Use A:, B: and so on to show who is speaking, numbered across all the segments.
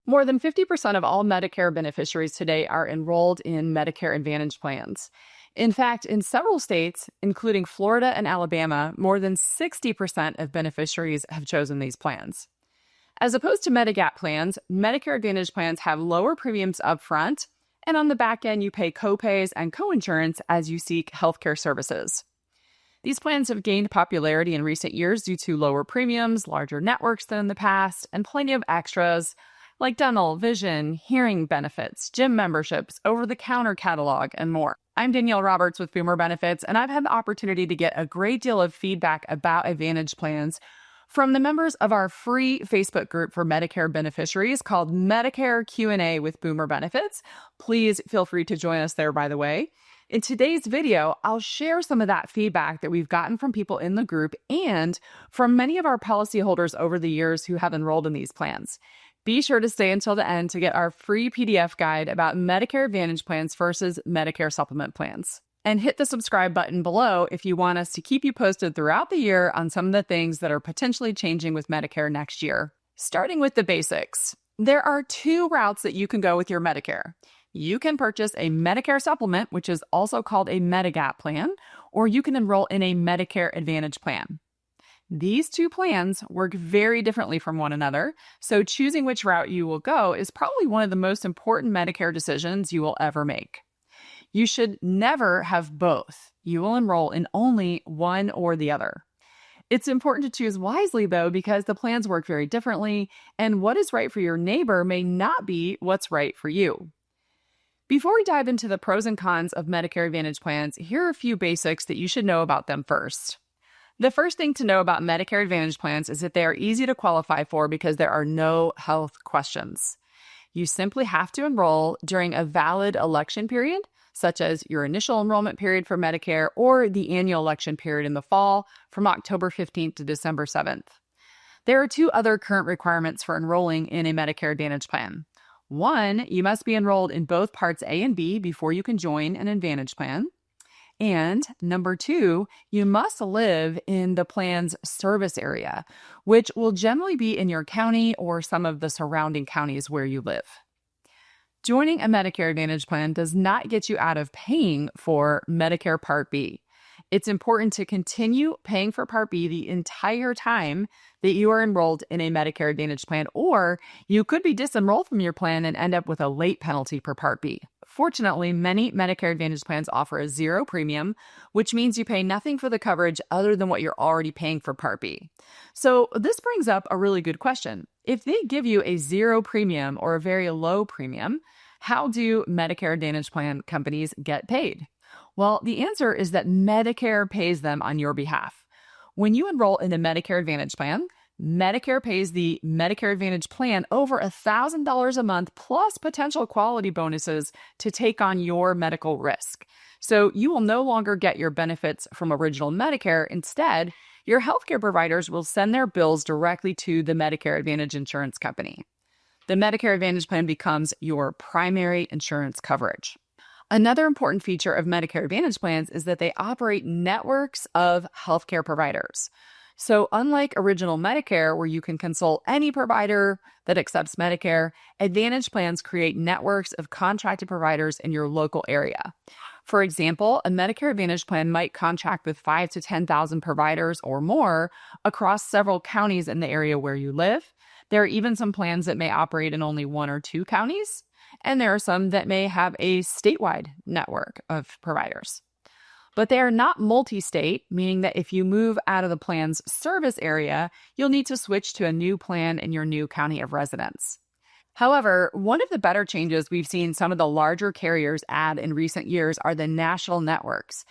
A: More than 50% of all Medicare beneficiaries today are enrolled in Medicare Advantage plans. In fact, in several states, including Florida and Alabama, more than 60% of beneficiaries have chosen these plans. As opposed to Medigap plans, Medicare Advantage plans have lower premiums upfront, and on the back end, you pay copays and coinsurance as you seek healthcare services. These plans have gained popularity in recent years due to lower premiums, larger networks than in the past, and plenty of extras like dental, vision, hearing benefits, gym memberships, over-the-counter catalog, and more. I'm Danielle Roberts with Boomer Benefits, and I've had the opportunity to get a great deal of feedback about Advantage plans from the members of our free Facebook group for Medicare beneficiaries called Medicare Q&A with Boomer Benefits. Please feel free to join us there, by the way. In today's video, I'll share some of that feedback that we've gotten from people in the group and from many of our policyholders over the years who have enrolled in these plans. Be sure to stay until the end to get our free PDF guide about Medicare Advantage plans versus Medicare Supplement plans. And hit the subscribe button below if you want us to keep you posted throughout the year on some of the things that are potentially changing with Medicare next year. Starting with the basics, there are two routes that you can go with your Medicare. You can purchase a Medicare Supplement, which is also called a Medigap plan, or you can enroll in a Medicare Advantage plan. These two plans work very differently from one another, so choosing which route you will go is probably one of the most important Medicare decisions you will ever make. You should never have both. You will enroll in only one or the other. It's important to choose wisely, though, because the plans work very differently, and what is right for your neighbor may not be what's right for you. Before we dive into the pros and cons of Medicare Advantage plans, here are a few basics that you should know about them first. The first thing to know about Medicare Advantage plans is that they are easy to qualify for because there are no health questions. You simply have to enroll during a valid election period, such as your initial enrollment period for Medicare or the annual election period in the fall from October 15th to December 7th. There are two other current requirements for enrolling in a Medicare Advantage plan. One, you must be enrolled in both Parts A and B before you can join an Advantage plan. And number two, you must live in the plan's service area, which will generally be in your county or some of the surrounding counties where you live. Joining a Medicare Advantage plan does not get you out of paying for Medicare Part B. It's important to continue paying for Part B the entire time that you are enrolled in a Medicare Advantage plan, or you could be disenrolled from your plan and end up with a late penalty for Part B. Fortunately, many Medicare Advantage plans offer a zero premium, which means you pay nothing for the coverage other than what you're already paying for Part B. So this brings up a really good question. If they give you a zero premium or a very low premium, how do Medicare Advantage plan companies get paid? Well, the answer is that Medicare pays them on your behalf. When you enroll in a Medicare Advantage plan, Medicare pays the Medicare Advantage plan over $1,000 a month plus potential quality bonuses to take on your medical risk. So you will no longer get your benefits from original Medicare. Instead, your healthcare providers will send their bills directly to the Medicare Advantage insurance company. The Medicare Advantage plan becomes your primary insurance coverage. Another important feature of Medicare Advantage plans is that they operate networks of healthcare providers. So unlike original Medicare, where you can consult any provider that accepts Medicare, Advantage plans create networks of contracted providers in your local area. For example, a Medicare Advantage plan might contract with 5,000 to 10,000 providers or more across several counties in the area where you live. There are even some plans that may operate in only one or two counties, and there are some that may have a statewide network of providers. But they are not multi-state, meaning that if you move out of the plan's service area, you'll need to switch to a new plan in your new county of residence. However, one of the better changes we've seen some of the larger carriers add in recent years are the national networks,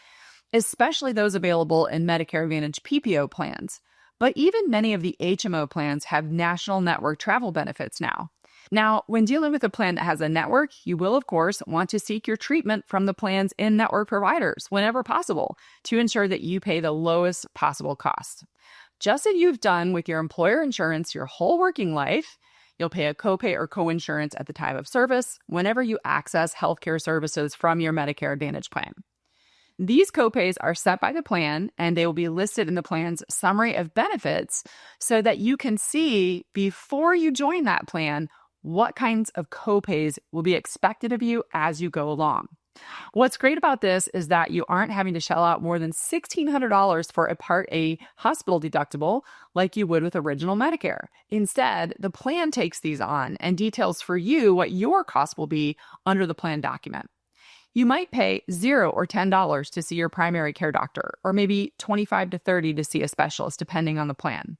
A: especially those available in Medicare Advantage PPO plans. But even many of the HMO plans have national network travel benefits now. Now, when dealing with a plan that has a network, you will, of course, want to seek your treatment from the plan's in-network providers whenever possible to ensure that you pay the lowest possible cost. Just as you've done with your employer insurance your whole working life, you'll pay a copay or coinsurance at the time of service whenever you access healthcare services from your Medicare Advantage plan. These copays are set by the plan, and they will be listed in the plan's summary of benefits so that you can see before you join that plan what kinds of copays will be expected of you as you go along. What's great about this is that you aren't having to shell out more than $1,600 for a Part A hospital deductible like you would with original Medicare. Instead, the plan takes these on and details for you what your cost will be under the plan document. You might pay $0 or $10 to see your primary care doctor, or maybe $25 to $30 to see a specialist, depending on the plan.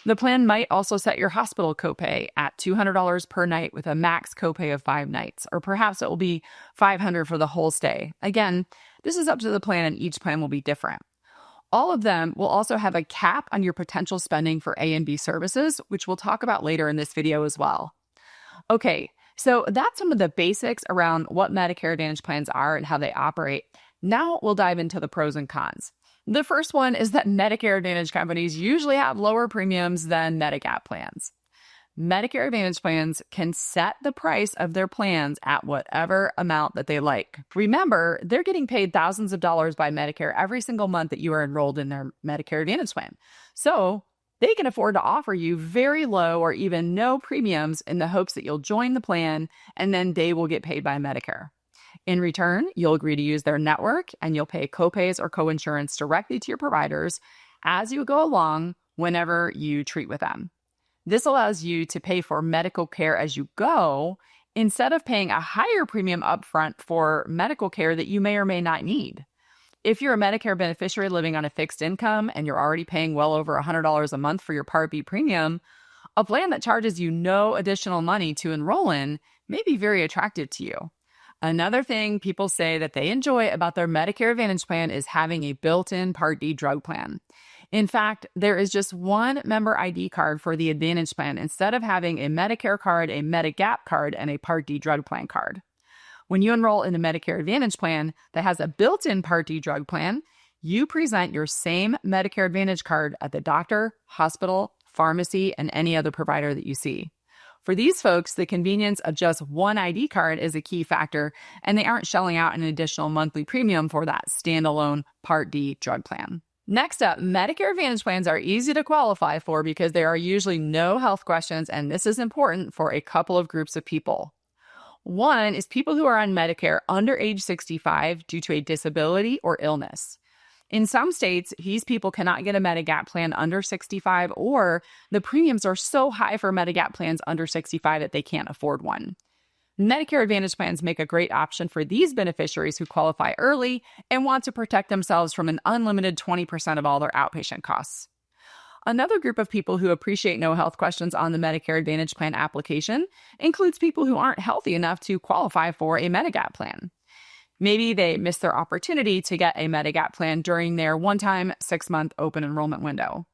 A: The plan might also set your hospital copay at $200 per night with a max copay of 5 nights, or perhaps it will be $500 for the whole stay. Again, this is up to the plan and each plan will be different. All of them will also have a cap on your potential spending for A and B services, which we'll talk about later in this video as well. Okay, so that's some of the basics around what Medicare Advantage plans are and how they operate. Now we'll dive into the pros and cons. The first one is that Medicare Advantage companies usually have lower premiums than Medigap plans. Medicare Advantage plans can set the price of their plans at whatever amount that they like. Remember, they're getting paid thousands of dollars by Medicare every single month that you are enrolled in their Medicare Advantage plan. So they can afford to offer you very low or even no premiums in the hopes that you'll join the plan and then they will get paid by Medicare. In return, you'll agree to use their network and you'll pay copays or coinsurance directly to your providers as you go along whenever you treat with them. This allows you to pay for medical care as you go instead of paying a higher premium upfront for medical care that you may or may not need. If you're a Medicare beneficiary living on a fixed income and you're already paying well over $100 a month for your Part B premium, a plan that charges you no additional money to enroll in may be very attractive to you. Another thing people say that they enjoy about their Medicare Advantage plan is having a built-in Part D drug plan. In fact, there is just one member ID card for the Advantage plan instead of having a Medicare card, a Medigap card, and a Part D drug plan card. When you enroll in a Medicare Advantage plan that has a built-in Part D drug plan, you present your same Medicare Advantage card at the doctor, hospital, pharmacy, and any other provider that you see. For these folks, the convenience of just one ID card is a key factor, and they aren't shelling out an additional monthly premium for that standalone Part D drug plan. Next up, Medicare Advantage plans are easy to qualify for because there are usually no health questions, and this is important for a couple of groups of people. One is people who are on Medicare under age 65 due to a disability or illness. In some states, these people cannot get a Medigap plan under 65, or the premiums are so high for Medigap plans under 65 that they can't afford one. Medicare Advantage plans make a great option for these beneficiaries who qualify early and want to protect themselves from an unlimited 20% of all their outpatient costs. Another group of people who appreciate no health questions on the Medicare Advantage plan application includes people who aren't healthy enough to qualify for a Medigap plan. Maybe they missed their opportunity to get a Medigap plan during their one-time 6-month open enrollment window.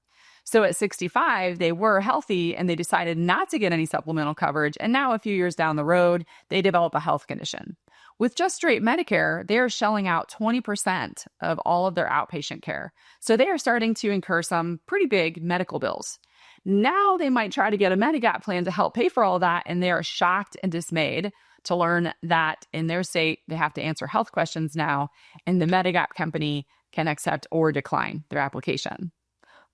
A: So at 65, they were healthy and they decided not to get any supplemental coverage. And now a few years down the road, they develop a health condition. With just straight Medicare, they are shelling out 20% of all of their outpatient care. So they are starting to incur some pretty big medical bills. Now they might try to get a Medigap plan to help pay for all that, and they are shocked and dismayed to learn that in their state, they have to answer health questions now, and the Medigap company can accept or decline their application.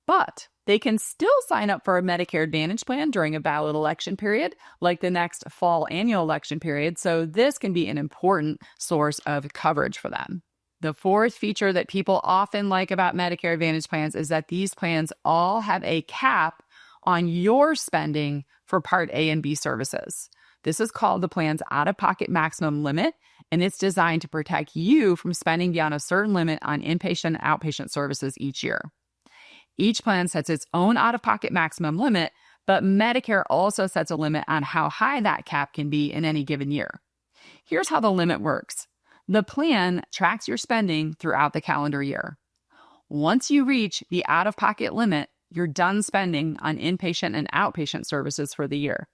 A: But they can still sign up for a Medicare Advantage plan during a ballot election period, like the next fall annual election period, so this can be an important source of coverage for them. The fourth feature that people often like about Medicare Advantage plans is that these plans all have a cap on your spending for Part A and B services. This is called the plan's out-of-pocket maximum limit, and it's designed to protect you from spending beyond a certain limit on inpatient and outpatient services each year. Each plan sets its own out-of-pocket maximum limit, but Medicare also sets a limit on how high that cap can be in any given year. Here's how the limit works. The plan tracks your spending throughout the calendar year. Once you reach the out-of-pocket limit, you're done spending on inpatient and outpatient services for the year.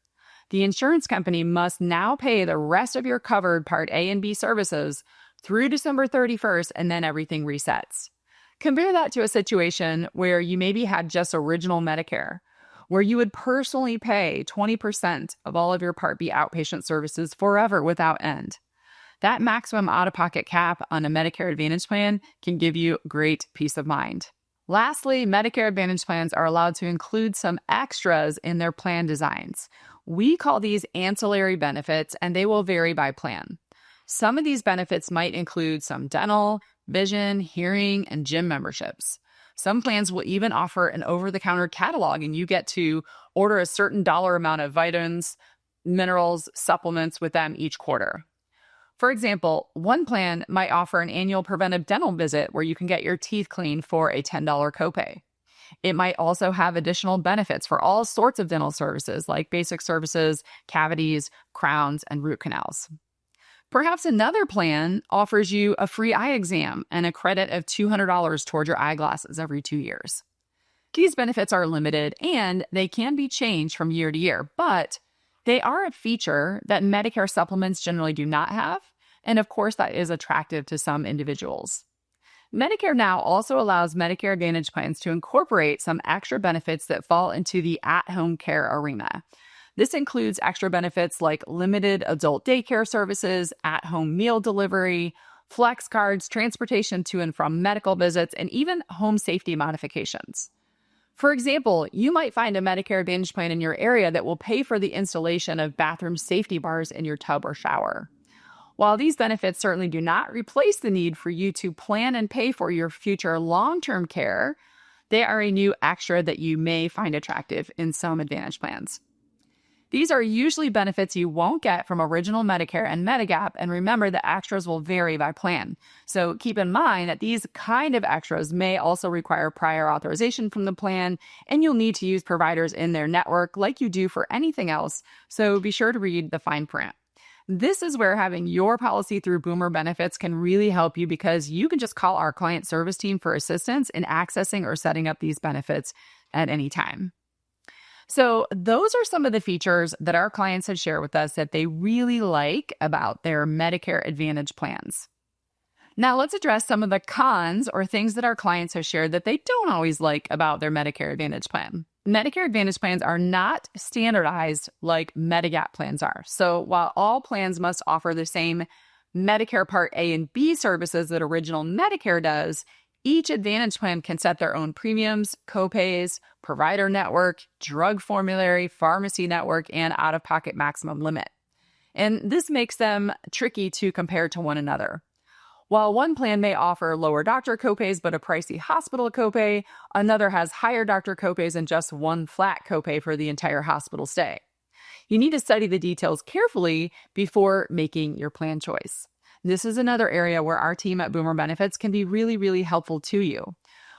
A: The insurance company must now pay the rest of your covered Part A and B services through December 31st, and then everything resets. Compare that to a situation where you maybe had just original Medicare, where you would personally pay 20% of all of your Part B outpatient services forever without end. That maximum out-of-pocket cap on a Medicare Advantage plan can give you great peace of mind. Lastly, Medicare Advantage plans are allowed to include some extras in their plan designs. We call these ancillary benefits, and they will vary by plan. Some of these benefits might include some dental, vision, hearing, and gym memberships. Some plans will even offer an over-the-counter catalog, and you get to order a certain dollar amount of vitamins, minerals, supplements with them each quarter. For example, one plan might offer an annual preventive dental visit where you can get your teeth cleaned for a $10 copay. It might also have additional benefits for all sorts of dental services like basic services, cavities, crowns, and root canals. Perhaps another plan offers you a free eye exam and a credit of $200 toward your eyeglasses every 2 years. These benefits are limited and they can be changed from year to year, but they are a feature that Medicare supplements generally do not have, and of course that is attractive to some individuals. Medicare now also allows Medicare Advantage plans to incorporate some extra benefits that fall into the at-home care arena. This includes extra benefits like limited adult daycare services, at-home meal delivery, flex cards, transportation to and from medical visits, and even home safety modifications. For example, you might find a Medicare Advantage plan in your area that will pay for the installation of bathroom safety bars in your tub or shower. While these benefits certainly do not replace the need for you to plan and pay for your future long-term care, they are a new extra that you may find attractive in some Advantage plans. These are usually benefits you won't get from original Medicare and Medigap, and remember the extras will vary by plan. So keep in mind that these kind of extras may also require prior authorization from the plan, and you'll need to use providers in their network like you do for anything else, so be sure to read the fine print. This is where having your policy through Boomer Benefits can really help you because you can just call our client service team for assistance in accessing or setting up these benefits at any time. So those are some of the features that our clients have shared with us that they really like about their Medicare Advantage plans. Now let's address some of the cons or things that our clients have shared that they don't always like about their Medicare Advantage plan. Medicare Advantage plans are not standardized like Medigap plans are. So while all plans must offer the same Medicare Part A and B services that original Medicare does, each Advantage plan can set their own premiums, copays, provider network, drug formulary, pharmacy network, and out-of-pocket maximum limit. And this makes them tricky to compare to one another. While one plan may offer lower doctor copays but a pricey hospital copay, another has higher doctor copays and just one flat copay for the entire hospital stay. You need to study the details carefully before making your plan choice. This is another area where our team at Boomer Benefits can be really, really helpful to you.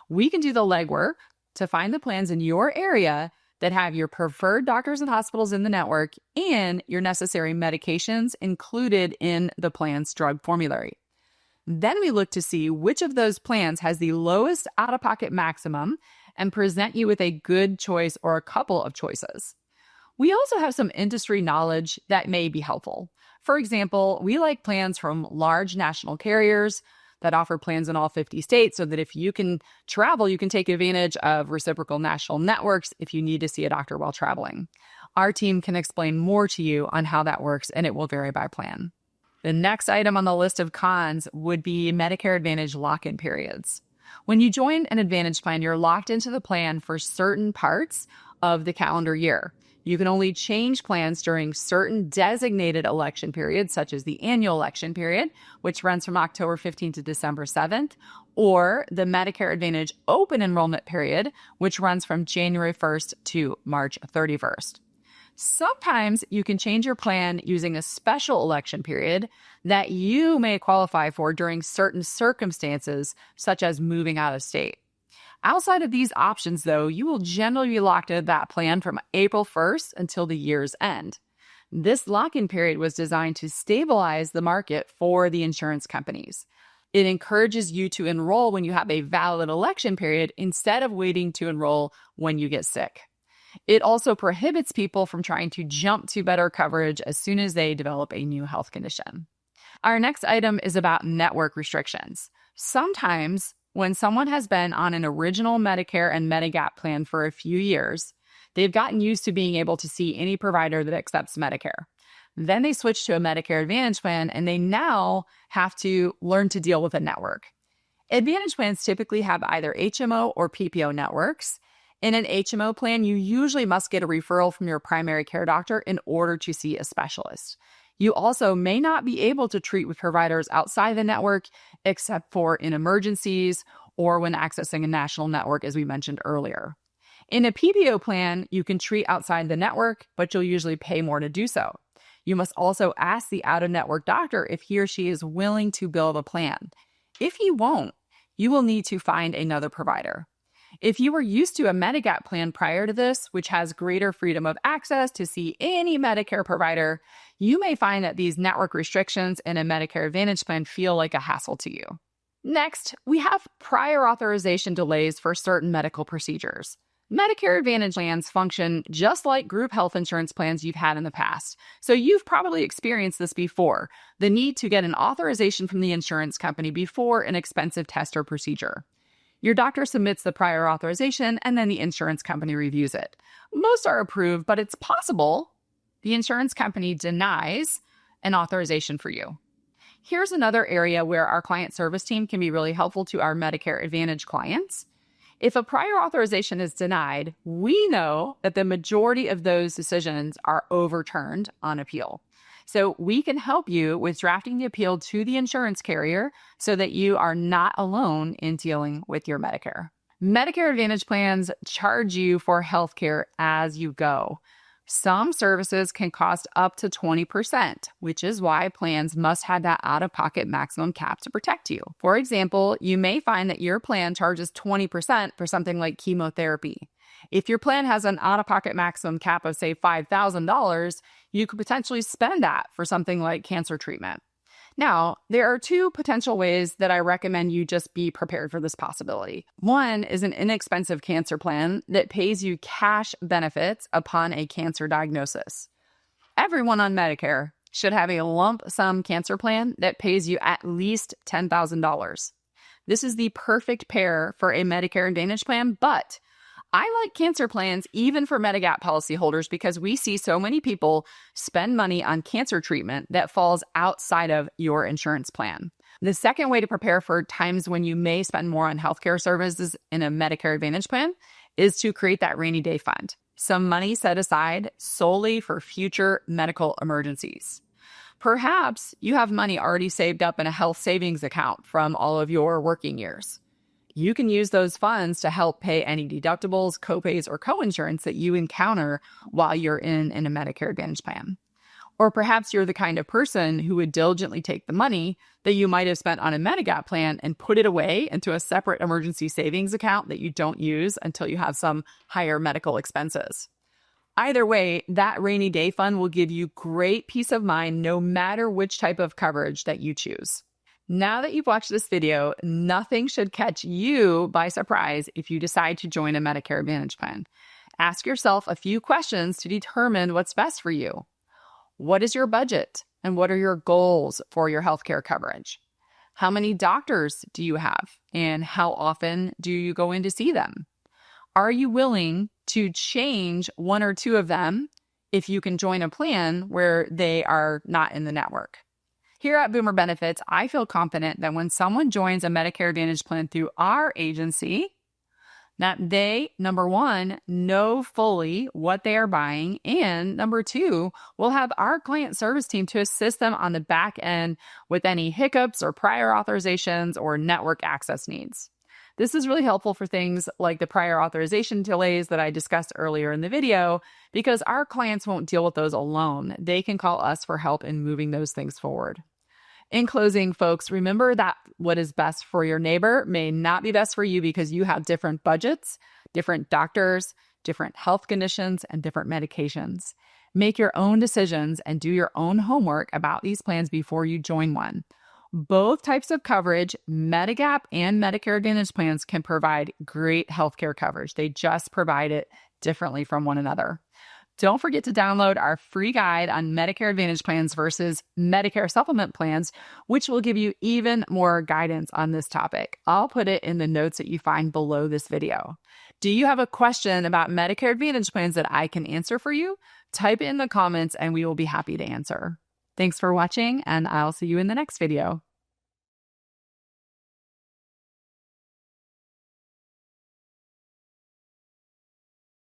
A: We can do the legwork to find the plans in your area that have your preferred doctors and hospitals in the network and your necessary medications included in the plan's drug formulary. Then we look to see which of those plans has the lowest out-of-pocket maximum and present you with a good choice or a couple of choices. We also have some industry knowledge that may be helpful. For example, we like plans from large national carriers that offer plans in all 50 states so that if you can travel, you can take advantage of reciprocal national networks if you need to see a doctor while traveling. Our team can explain more to you on how that works, and it will vary by plan. The next item on the list of cons would be Medicare Advantage lock-in periods. When you join an Advantage plan, you're locked into the plan for certain parts of the calendar year. You can only change plans during certain designated election periods, such as the annual election period, which runs from October 15th to December 7th, or the Medicare Advantage open enrollment period, which runs from January 1st to March 31st. Sometimes you can change your plan using a special election period that you may qualify for during certain circumstances, such as moving out of state. Outside of these options, though, you will generally be locked into that plan from April 1st until the year's end. This lock-in period was designed to stabilize the market for the insurance companies. It encourages you to enroll when you have a valid election period instead of waiting to enroll when you get sick. It also prohibits people from trying to jump to better coverage as soon as they develop a new health condition. Our next item is about network restrictions. Sometimes, when someone has been on an original Medicare and Medigap plan for a few years, they've gotten used to being able to see any provider that accepts Medicare. Then they switch to a Medicare Advantage plan, and they now have to learn to deal with a network. Advantage plans typically have either HMO or PPO networks, In an HMO plan, you usually must get a referral from your primary care doctor in order to see a specialist. You also may not be able to treat with providers outside the network, except for in emergencies or when accessing a national network, as we mentioned earlier. In a PPO plan, you can treat outside the network, but you'll usually pay more to do so. You must also ask the out-of-network doctor if he or she is willing to bill the plan. If he won't, you will need to find another provider. If you were used to a Medigap plan prior to this, which has greater freedom of access to see any Medicare provider, you may find that these network restrictions in a Medicare Advantage plan feel like a hassle to you. Next, we have prior authorization delays for certain medical procedures. Medicare Advantage plans function just like group health insurance plans you've had in the past. So you've probably experienced this before, the need to get an authorization from the insurance company before an expensive test or procedure. Your doctor submits the prior authorization and then the insurance company reviews it. Most are approved, but it's possible the insurance company denies an authorization for you. Here's another area where our client service team can be really helpful to our Medicare Advantage clients. If a prior authorization is denied, we know that the majority of those decisions are overturned on appeal. So we can help you with drafting the appeal to the insurance carrier so that you are not alone in dealing with your Medicare. Medicare Advantage plans charge you for healthcare as you go. Some services can cost up to 20%, which is why plans must have that out-of-pocket maximum cap to protect you. For example, you may find that your plan charges 20% for something like chemotherapy. If your plan has an out-of-pocket maximum cap of, say, $5,000, you could potentially spend that for something like cancer treatment. Now, there are two potential ways that I recommend you just be prepared for this possibility. One is an inexpensive cancer plan that pays you cash benefits upon a cancer diagnosis. Everyone on Medicare should have a lump sum cancer plan that pays you at least $10,000. This is the perfect pair for a Medicare Advantage plan, but I like cancer plans even for Medigap policyholders because we see so many people spend money on cancer treatment that falls outside of your insurance plan. The second way to prepare for times when you may spend more on healthcare services in a Medicare Advantage plan is to create that rainy day fund, some money set aside solely for future medical emergencies. Perhaps you have money already saved up in a health savings account from all of your working years. You can use those funds to help pay any deductibles, copays, or coinsurance that you encounter while you're in a Medicare Advantage plan. Or perhaps you're the kind of person who would diligently take the money that you might have spent on a Medigap plan and put it away into a separate emergency savings account that you don't use until you have some higher medical expenses. Either way, that rainy day fund will give you great peace of mind no matter which type of coverage that you choose. Now that you've watched this video, nothing should catch you by surprise if you decide to join a Medicare Advantage plan. Ask yourself a few questions to determine what's best for you. What is your budget and what are your goals for your healthcare coverage? How many doctors do you have and how often do you go in to see them? Are you willing to change one or two of them if you can join a plan where they are not in the network? Here at Boomer Benefits, I feel confident that when someone joins a Medicare Advantage plan through our agency, that they, number one, know fully what they are buying, and number two, will have our client service team to assist them on the back end with any hiccups or prior authorizations or network access needs. This is really helpful for things like the prior authorization delays that I discussed earlier in the video, because our clients won't deal with those alone. They can call us for help in moving those things forward. In closing, folks, remember that what is best for your neighbor may not be best for you because you have different budgets, different doctors, different health conditions, and different medications. Make your own decisions and do your own homework about these plans before you join one. Both types of coverage, Medigap and Medicare Advantage plans, can provide great healthcare coverage. They just provide it differently from one another. Don't forget to download our free guide on Medicare Advantage plans versus Medicare supplement plans, which will give you even more guidance on this topic. I'll put it in the notes that you find below this video. Do you have a question about Medicare Advantage plans that I can answer for you? Type it in the comments and we will be happy to answer. Thanks for watching, and I'll see you in the next video.